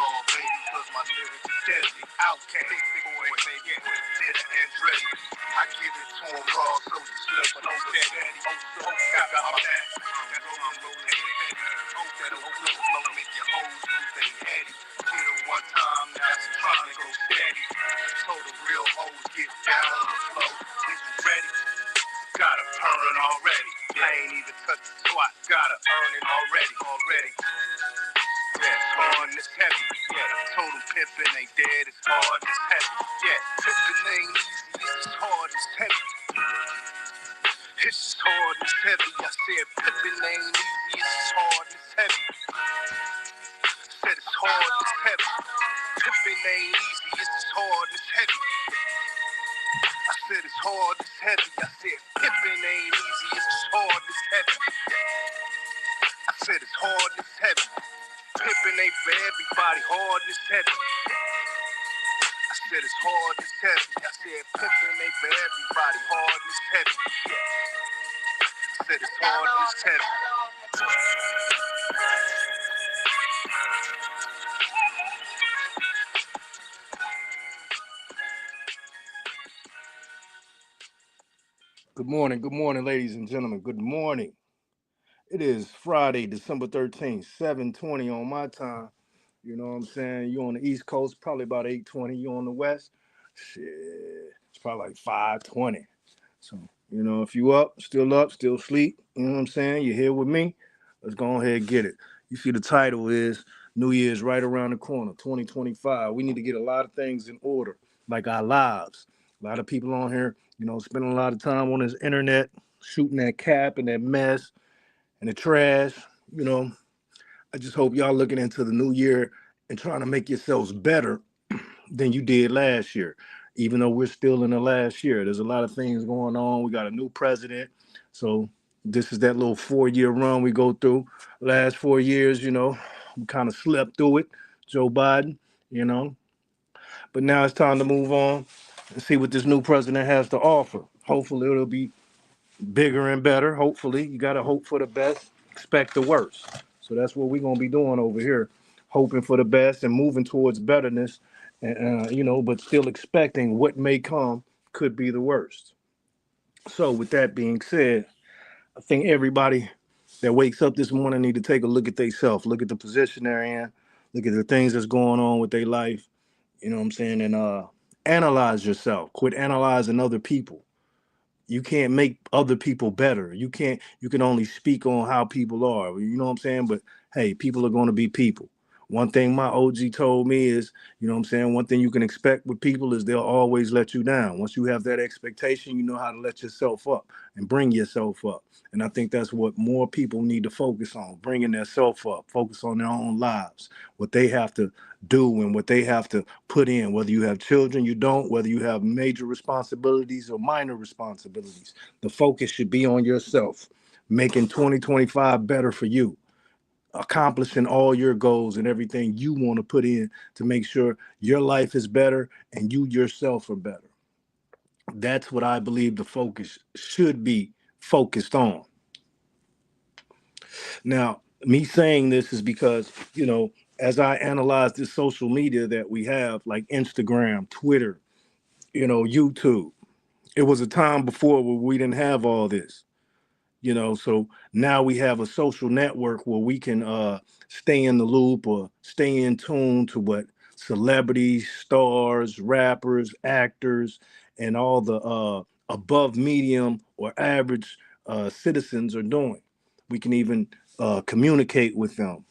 all, baby, cause my lyrics is deadly. Outcast, big boy, baby, with bitter and ready. I give it to them raw, so you slip, but no daddy. Oh, got my back. That's all I'm rotating. Oh, that'll flow, make your hoes lose they heady. Hit her one time, now she trying to go steady. Told the real hoes get down on the floor. Is you ready? Gotta earn already. I ain't even touched the swat. Gotta earn it already. Yeah, it's hard and it's heavy. Yeah, total pimpin' ain't dead. It's hard and it's heavy. Yeah, pimpin' ain't easy. It's hard and it's heavy. It's hard and it's heavy. I said pimpin' ain't easy. It's hard and it's heavy. Said it's hard and it's heavy. Pimpin' ain't easy. It's hard and it's heavy. I said it's hard and it's heavy. I said pimpin' ain't easy. It's hard and it's heavy. I said it's hard and it's heavy. Pimpin' ain't for everybody. Hard and it's heavy. I said it's hard and it's heavy. I said pimpin' ain't for everybody. Hard and it's heavy. I said it's hard and it's heavy. Good morning, ladies and gentlemen. Good morning. It is Friday, December 13th, 7:20 on my time. You know what I'm saying? You on the East Coast, probably about 8:20. You on the West, shit, it's probably like 5:20. So, if you up, still sleep, you know what I'm saying? You're here with me. Let's go ahead and get it. You see the title is New Year's right around the corner, 2025. We need to get a lot of things in order, like our lives. A lot of people on here, spending a lot of time on this internet, shooting that cap and that mess and the trash. You know, I just hope y'all looking into the new year and trying to make yourselves better than you did last year. Even though we're still in the last year, there's a lot of things going on. We got a new president. So this is that little 4-year run we go through. Last 4 years, we kind of slept through it. Joe Biden, you know. But now it's time to move on and see what this new president has to offer. Hopefully it'll be bigger and better. Hopefully, you got to hope for the best, expect the worst. So that's what we're going to be doing over here, hoping for the best and moving towards betterness, and but still expecting what may come could be the worst. So with that being said, I think everybody that wakes up this morning need to take a look at themselves, look at the position they're in, look at the things that's going on with their life. You know what I'm saying? And analyze yourself. Quit analyzing other people. You can't make other people better. You can only speak on how people are. You know what I'm saying? But hey, people are going to be people. One thing my OG told me is, you know what I'm saying? One thing you can expect with people is they'll always let you down. Once you have that expectation, you know how to let yourself up and bring yourself up. And I think that's what more people need to focus on, bringing their self up, focus on their own lives, what they have to do and what they have to put in, whether you have children, you don't, whether you have major responsibilities or minor responsibilities. The focus should be on yourself, making 2025 better for you, accomplishing all your goals and everything you want to put in to make sure your life is better and you yourself are better. That's what I believe the focus should be focused on. Now, me saying this is because, as I analyze this social media that we have, like Instagram, Twitter, YouTube, it was a time before where we didn't have all this, so now we have a social network where we can stay in the loop or stay in tune to what celebrities, stars, rappers, actors, and all the above medium or average citizens are doing. We can even communicate with them,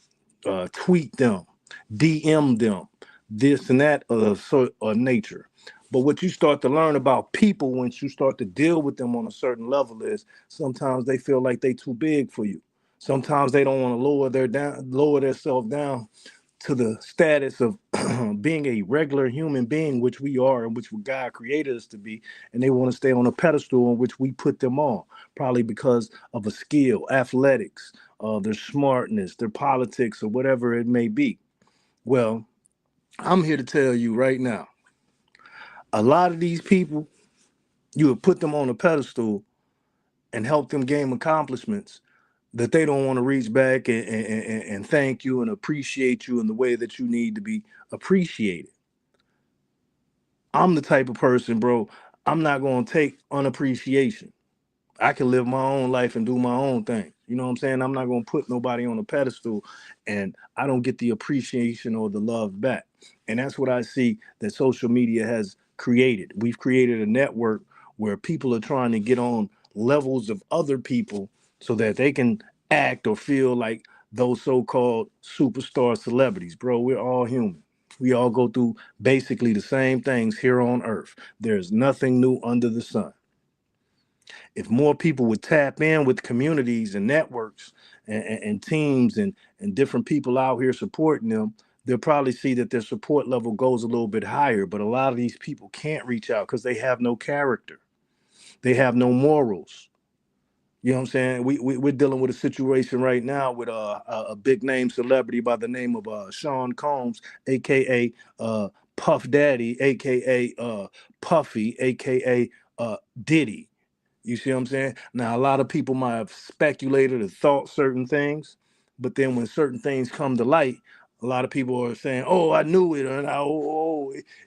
tweet them, DM them, this and that of nature. But what you start to learn about people once you start to deal with them on a certain level is sometimes they feel like they too big for you. Sometimes they don't want to lower themselves down to the status of being a regular human being, which we are and which God created us to be, and they want to stay on a pedestal on which we put them on, probably because of a skill, athletics, their smartness, their politics, or whatever it may be. Well, I'm here to tell you right now, a lot of these people, you would put them on a pedestal and help them gain accomplishments. that they don't want to reach back and thank you and appreciate you in the way that you need to be appreciated. I'm the type of person, bro, I'm not going to take unappreciation. I can live my own life and do my own thing. You know what I'm saying? I'm not going to put nobody on a pedestal and I don't get the appreciation or the love back. And that's what I see that social media has created. We've created a network where people are trying to get on levels of other people so that they can act or feel like those so-called superstar celebrities. Bro, we're all human. We all go through basically the same things here on earth. There's nothing new under the sun. If more people would tap in with communities and networks and teams and different people out here supporting them, they'll probably see that their support level goes a little bit higher. But a lot of these people can't reach out because they have no character. They have no morals. You know what I'm saying? We're dealing with a situation right now with a big name celebrity by the name of Sean Combs, aka Puff Daddy, aka Puffy, aka Diddy. You see what I'm saying? Now, a lot of people might have speculated or thought certain things, but then when certain things come to light, a lot of people are saying, "Oh, I knew it," and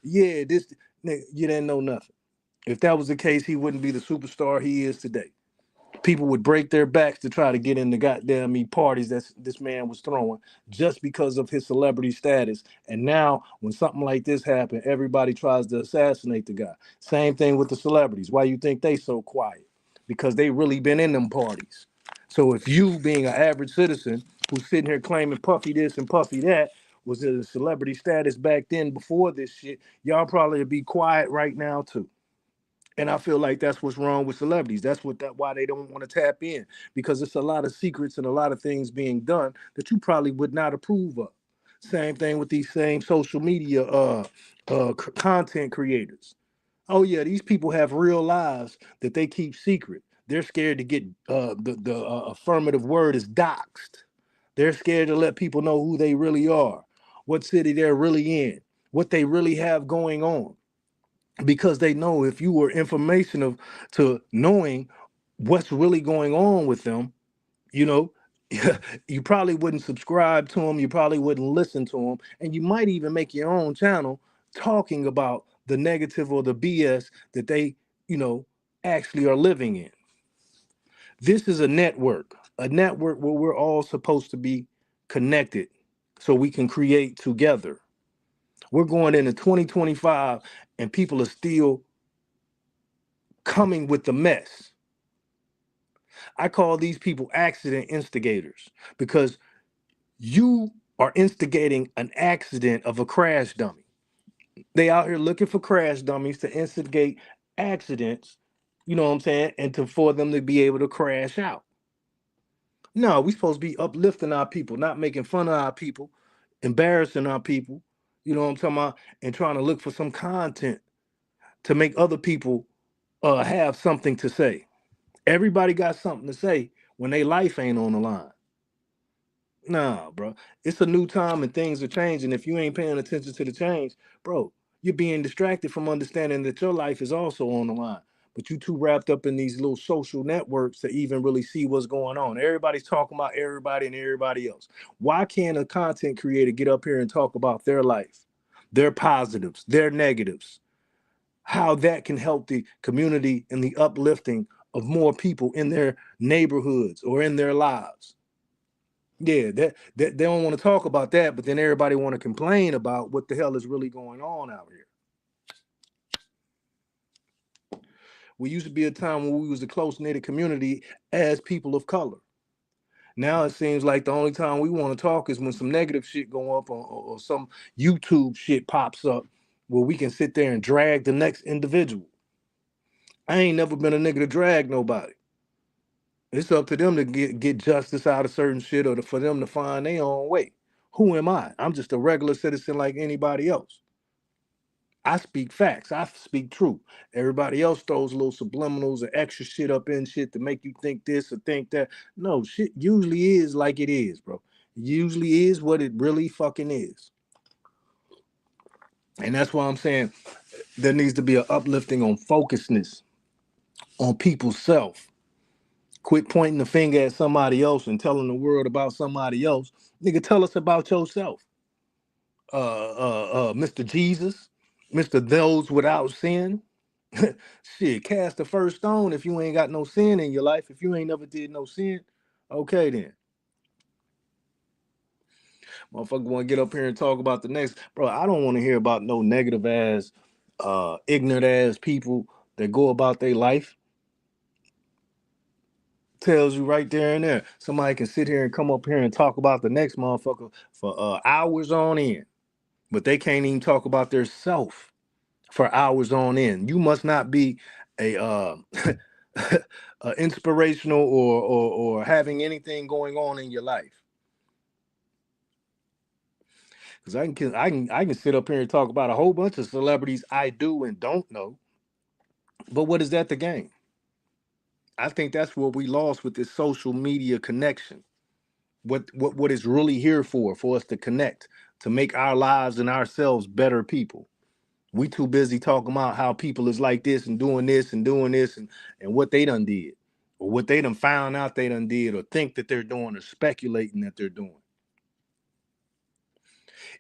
yeah, this nigga, you didn't know nothing. If that was the case, he wouldn't be the superstar he is today. People would break their backs to try to get in the goddamn parties that this man was throwing just because of his celebrity status. And now, when something like this happened, everybody tries to assassinate the guy. Same thing with the celebrities. Why you think they so quiet? Because they really been in them parties. So if you, being an average citizen who's sitting here claiming Puffy this and Puffy that, was in a celebrity status back then before this shit, y'all probably would be quiet right now too. And I feel like that's what's wrong with celebrities. That's why they don't want to tap in, because it's a lot of secrets and a lot of things being done that you probably would not approve of. Same thing with these same social media content creators. Oh yeah, these people have real lives that they keep secret. They're scared to get the affirmative word is doxed. They're scared to let people know who they really are, what city they're really in, what they really have going on, because they know if you were information of to knowing what's really going on with them, you know, you probably wouldn't subscribe to them, you probably wouldn't listen to them, and you might even make your own channel talking about the negative or the BS that they, you know, actually are living in. This is a network where we're all supposed to be connected so we can create together. We're going into 2025 and people are still coming with the mess. I call these people accident instigators because you are instigating an accident of a crash dummy. They out here looking for crash dummies to instigate accidents, you know what I'm saying, and to for them to be able to crash out. No, we supposed to be uplifting our people, not making fun of our people, embarrassing our people, you know what I'm talking about, and trying to look for some content to make other people have something to say. Everybody got something to say when their life ain't on the line. Nah, bro. It's a new time and things are changing. If you ain't paying attention to the change, bro, you're being distracted from understanding that your life is also on the line. But you too wrapped up in these little social networks to even really see what's going on. Everybody's talking about everybody and everybody else. Why can't a content creator get up here and talk about their life, their positives, their negatives, how that can help the community and the uplifting of more people in their neighborhoods or in their lives? Yeah, that they don't want to talk about that, but then everybody want to complain about what the hell is really going on out here. We used to be a time when we was a close knitted community as people of color. Now it seems like the only time we want to talk is when some negative shit go up or some YouTube shit pops up where we can sit there and drag the next individual. I ain't never been a nigga to drag nobody. It's up to them to get justice out of certain shit or for them to find their own way. Who am I? I'm just a regular citizen like anybody else. I speak facts. I speak truth. Everybody else throws little subliminals or extra shit up in shit to make you think this or think that. No, shit usually is like it is, bro. Usually is what it really fucking is. And that's why I'm saying there needs to be an uplifting on focusedness on people's self. Quit pointing the finger at somebody else and telling the world about somebody else. Nigga, tell us about yourself. Mr. Jesus, Mr. Those Without Sin. Shit, cast the first stone if you ain't got no sin in your life. If you ain't never did no sin, okay then. Motherfucker want to get up here and talk about the next. Bro, I don't want to hear about no negative ass, ignorant ass people that go about their life. Tells you right there and there. Somebody can sit here and come up here and talk about the next motherfucker for hours on end, but they can't even talk about their self for hours on end. You must not be a inspirational or having anything going on in your life. Because I can sit up here and talk about a whole bunch of celebrities I do and don't know. But what is that the game? I think that's what we lost with this social media connection. What is really here for us to connect, to make our lives and ourselves better people. We too busy talking about how people is like this and doing this and doing this and what they done did, or what they done found out they done did, or think that they're doing, or speculating that they're doing.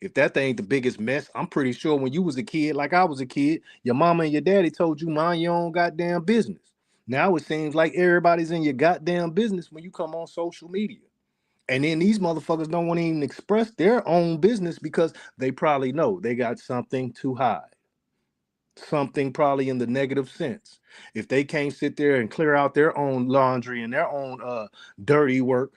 If that ain't the biggest mess, I'm pretty sure when you was a kid, like I was a kid, your mama and your daddy told you mind your own goddamn business. Now it seems like everybody's in your goddamn business when you come on social media. And then these motherfuckers don't want to even express their own business because they probably know they got something to hide. Something probably in the negative sense. If they can't sit there and clear out their own laundry and their own dirty work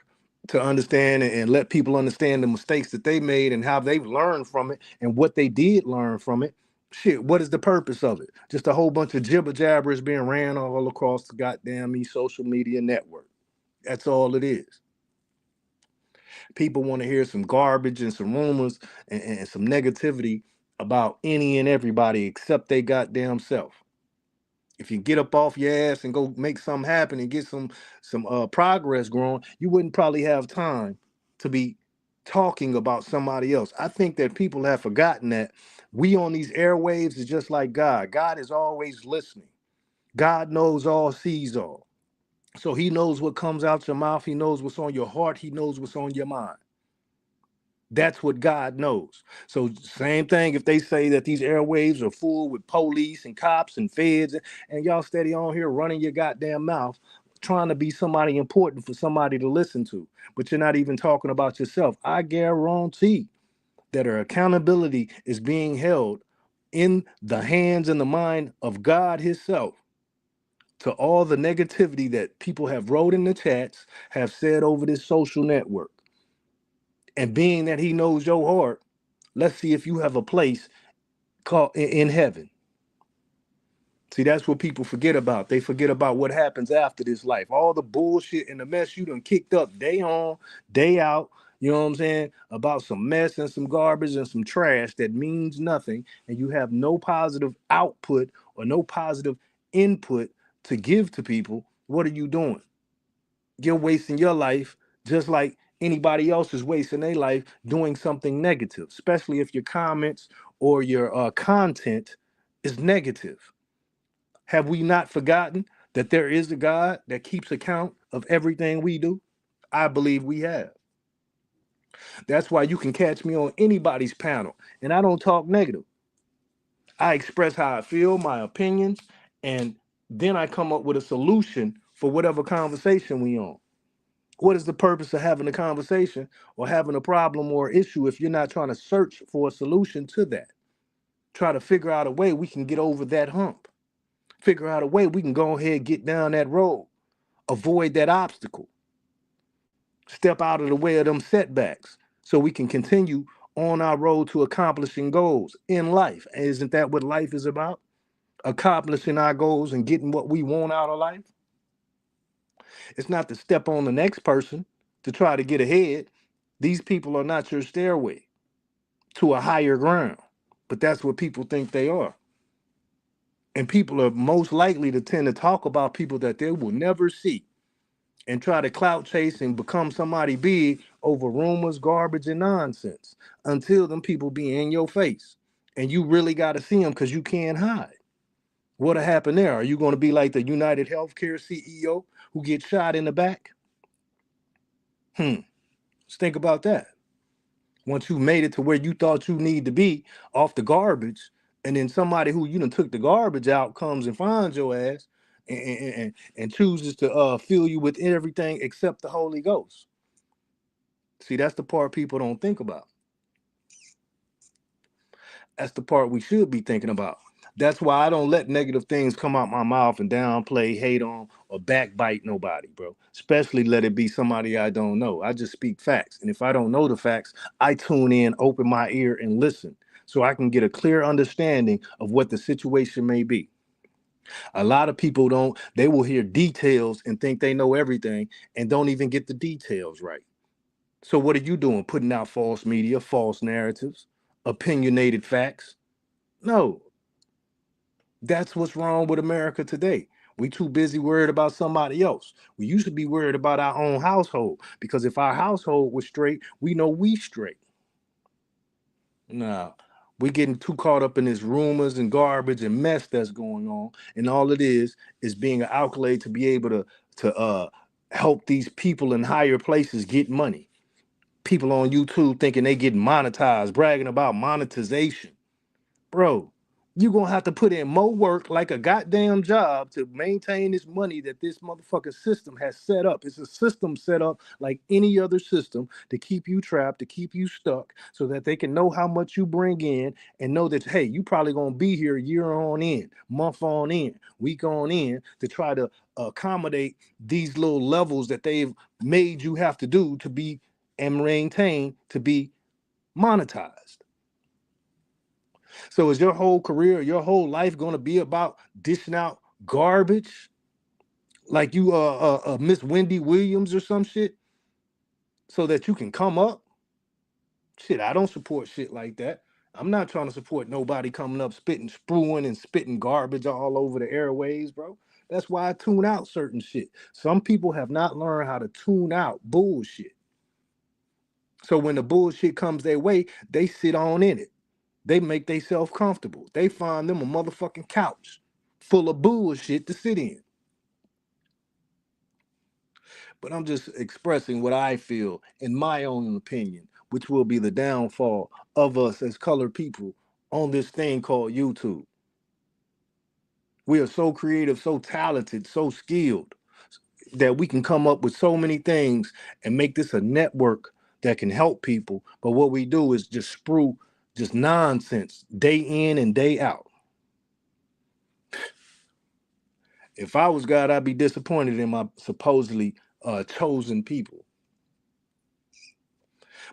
to understand and let people understand the mistakes that they made and how they've learned from it and what they did learn from it, shit, what is the purpose of it? Just a whole bunch of jibber jabbers being ran all across the goddamn social media network. That's all it is. People want to hear some garbage and some rumors and some negativity about any and everybody except they goddamn self. If you get up off your ass and go make something happen and get some progress growing, you wouldn't probably have time to be talking about somebody else. I think that people have forgotten that we on these airwaves is just like God. God is always listening. God knows all, sees all. So he knows what comes out your mouth. He knows what's on your heart. He knows what's on your mind. That's what God knows. So same thing if they say that these airwaves are full with police and cops and feds, and y'all steady on here running your goddamn mouth, trying to be somebody important for somebody to listen to, but you're not even talking about yourself. I guarantee that our accountability is being held in the hands and the mind of God Himself to all the negativity that people have wrote in the chats, have said over this social network. And being that He knows your heart, let's see if you have a place called in heaven. See, that's what people forget about. They forget about what happens after this life. All the bullshit and the mess you done kicked up day on, day out, you know what I'm saying? About some mess and some garbage and some trash that means nothing, and you have no positive output or no positive input to give to people. What are you doing? You're wasting your life just like anybody else is wasting their life doing something negative, especially if your comments or your content is negative. Have we not forgotten that there is a God that keeps account of everything we do? I believe we have. That's why you can catch me on anybody's panel, and I don't talk negative. I express how I feel, my opinions, and then I come up with a solution for whatever conversation we on. What is the purpose of having a conversation or having a problem or issue if you're not trying to search for a solution to that? Try to figure out a way we can get over that hump. Figure out a way we can go ahead and get down that road. Avoid that obstacle. Step out of the way of them setbacks so we can continue on our road to accomplishing goals in life. Isn't that what life is about? Accomplishing our goals and getting what we want out of life. It's not to step on the next person to try to get ahead. These people are not your stairway to a higher ground, but that's what people think they are. And people are most likely to tend to talk about people that they will never see and try to clout chase and become somebody big over rumors, garbage, and nonsense until them people be in your face. And you really got to see them because you can't hide. What'll happen there? Are you going to be like the United Healthcare CEO who gets shot in the back? Let's think about that. Once you made it to where you thought you need to be off the garbage, and then somebody who you done took the garbage out comes and finds your ass and chooses to fill you with everything except the Holy Ghost. See, that's the part people don't think about. That's the part we should be thinking about. That's why I don't let negative things come out my mouth and downplay, hate on, or backbite nobody, bro. Especially let it be somebody I don't know. I just speak facts. And if I don't know the facts, I tune in, open my ear, and listen so I can get a clear understanding of what the situation may be. A lot of people don't, they will hear details and think they know everything and don't even get the details right. So what are you doing? Putting out false media, false narratives, opinionated facts? No, that's what's wrong with America today. We too busy worried about somebody else. We used to be worried about our own household because if our household was straight, we know we straight. Now, we getting too caught up in this rumors and garbage and mess that's going on, and all it is being an accolade to be able to help these people in higher places get money. People on YouTube thinking they getting monetized, bragging about monetization. Bro, you're gonna have to put in more work like a goddamn job to maintain this money that this motherfucking system has set up. It's a system set up like any other system to keep you trapped, to keep you stuck, so that they can know how much you bring in and know that, hey, you probably gonna be here year on end, month on end, week on end to try to accommodate these little levels that they've made you have to do to be and maintain to be monetized. So is your whole career, your whole life going to be about dishing out garbage like you Miss Wendy Williams or some shit so that you can come up? Shit, I don't support shit like that. I'm not trying to support nobody coming up spitting, spewing, and spitting garbage all over the airways, bro. That's why I tune out certain shit. Some people have not learned how to tune out bullshit. So when the bullshit comes their way, they sit on in it. They make themselves comfortable. They find them a motherfucking couch full of bullshit to sit in. But I'm just expressing what I feel in my own opinion, which will be the downfall of us as colored people on this thing called YouTube. We are so creative, so talented, so skilled that we can come up with so many things and make this a network that can help people. But what we do is just sprue just nonsense day in and day out. If I was God, I'd be disappointed in my supposedly chosen people.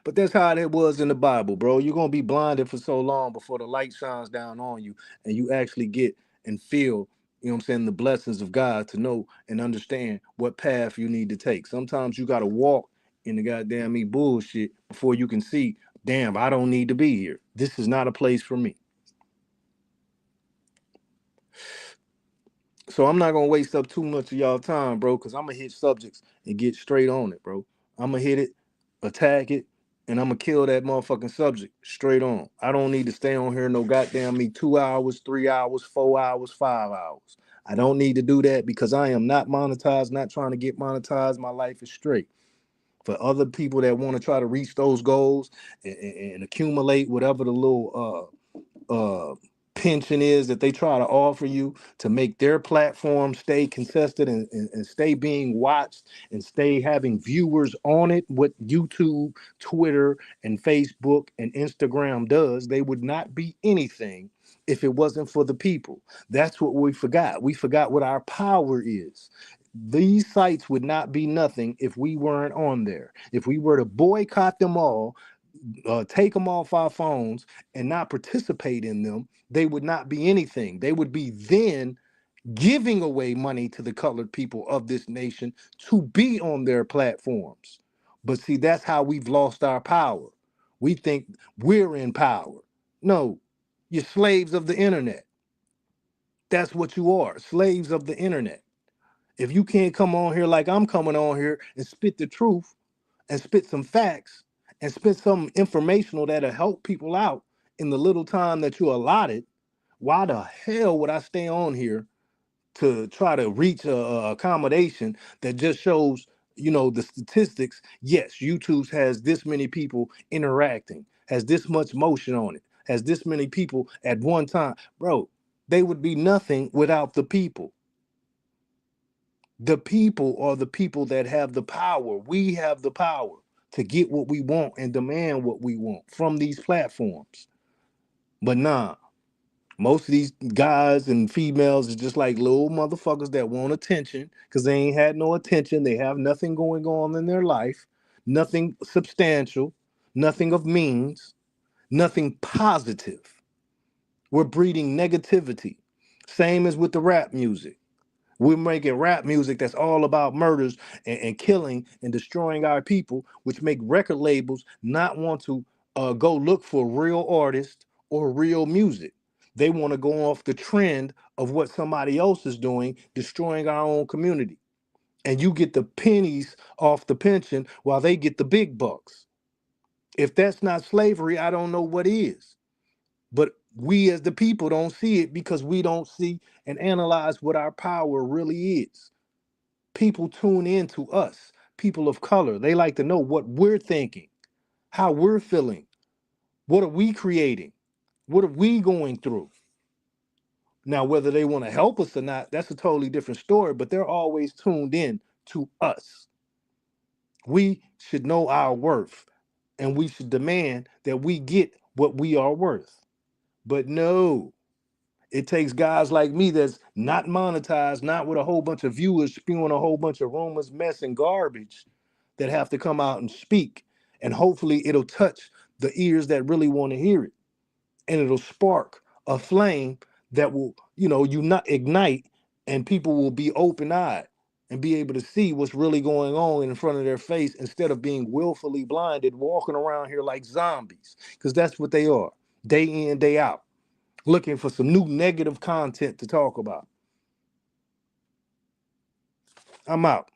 But that's how it was in the Bible, bro. You're gonna be blinded for so long before the light shines down on you and you actually get and feel, you know what I'm saying, the blessings of God to know and understand what path you need to take. Sometimes you gotta walk in the goddamn me bullshit before you can see, damn, I don't need to be here. This is not a place for me. So I'm not gonna waste up too much of y'all time, bro, because I'm gonna hit subjects and get straight on it, bro. I'm gonna hit it, attack it, and I'm gonna kill that motherfucking subject straight on. I don't need to stay on here no goddamn me 2 hours, 3 hours, 4 hours, 5 hours. I don't need to do that because I am not monetized, not trying to get monetized. My life is straight. For other people that want to try to reach those goals and accumulate whatever the little pension is that they try to offer you to make their platform stay consistent and stay being watched and stay having viewers on it, what YouTube, Twitter, and Facebook and Instagram does, they would not be anything if it wasn't for the people. That's what we forgot. We forgot what our power is. These sites would not be nothing if we weren't on there. If we were to boycott them all, take them off our phones and not participate in them, they would not be anything. They would be then giving away money to the colored people of this nation to be on their platforms. But see, that's how we've lost our power. We think we're in power. No, you're slaves of the internet. That's what you are, slaves of the internet. If you can't come on here like I'm coming on here and spit the truth, and spit some facts and spit some informational that'll help people out in the little time that you allotted, Why the hell would I stay on here to try to reach a accommodation that just shows, the statistics? Yes, YouTube has this many people interacting, has this much motion on it, has this many people at one time. Bro, they would be nothing without the people. The people are the people that have the power. We have the power to get what we want and demand what we want from these platforms. But nah, most of these guys and females is just like little motherfuckers that want attention because they ain't had no attention. They have nothing going on in their life, nothing substantial, nothing of means, nothing positive. We're breeding negativity. Same as with the rap music. We're making rap music that's all about murders and killing and destroying our people, which make record labels not want to go look for real artists or real music. They want to go off the trend of what somebody else is doing, destroying our own community. And you get the pennies off the pension while they get the big bucks. If that's not slavery, I don't know what is. But we as the people don't see it because we don't see and analyze what our power really is. People tune in to us, people of color. They like to know what we're thinking, how we're feeling, what are we creating, what are we going through. Now, whether they want to help us or not, that's a totally different story, but they're always tuned in to us. We should know our worth and we should demand that we get what we are worth. But no, it takes guys like me that's not monetized, not with a whole bunch of viewers spewing a whole bunch of rumors, mess, and garbage that have to come out and speak. And hopefully it'll touch the ears that really want to hear it. And it'll spark a flame that will, ignite, and people will be open-eyed and be able to see what's really going on in front of their face instead of being willfully blinded, walking around here like zombies. Because that's what they are, day in, day out, looking for some new negative content to talk about. I'm out.